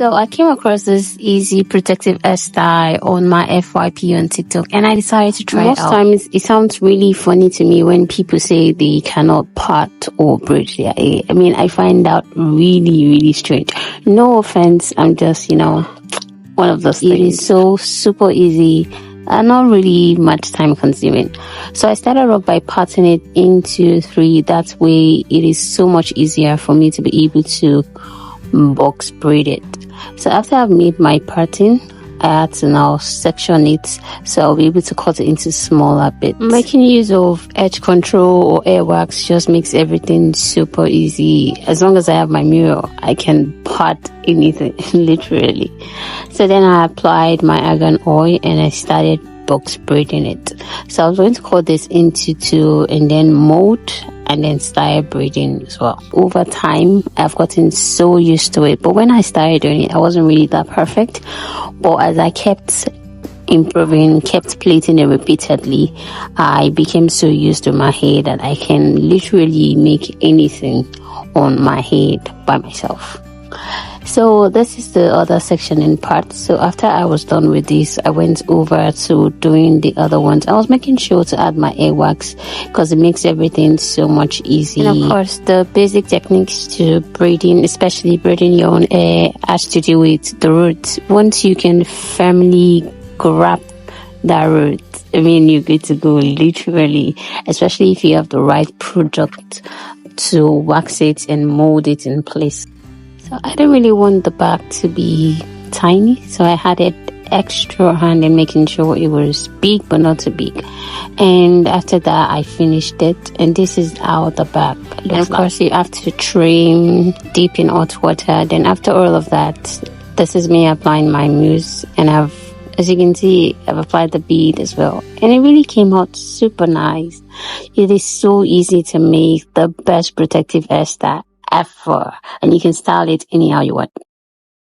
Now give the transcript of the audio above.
So I came across this easy protective hairstyle on my FYP on TikTok and I decided to try it out. Most times it sounds really funny to me when people say they cannot part or braid their hair. I mean, I find that really, really strange. No offense, I'm just, one of those things. It is so super easy and not really much time consuming. So I started off by parting it into 3. That way it is so much easier for me to be able to box braid it. So after I've made my parting, I had to now section it so I'll be able to cut it into smaller bits. Making use of edge control or air wax just makes everything super easy. As long as I have my mirror, I can part anything, literally. So then I applied my argan oil and I started box braiding it. So I was going to cut this into 2 and then mold and then start braiding as well. Over time, I've gotten so used to it. But when I started doing it, I wasn't really that perfect. But as I kept improving, kept plating it repeatedly, I became so used to my hair that I can literally make anything on my head by myself. So this is the other section in part. So after I was done with this, I went over to doing the other ones. I was making sure to add my air wax because it makes everything so much easier. And of course, the basic techniques to braiding, especially braiding your own hair, has to do with the roots. Once you can firmly grab that root, I mean, you're good to go, literally, especially if you have the right product to wax it and mold it in place. So I didn't really want the back to be tiny, so I had it extra hand in making sure it was big but not too big. And after that, I finished it, and this is how the back looks. And of course, you have to trim deep in hot water. Then after all of that, this is me applying my mousse, and as you can see, I've applied the bead as well, and it really came out super nice. It is so easy to make, the best protective hairstyle ever, and you can style it anyhow you want.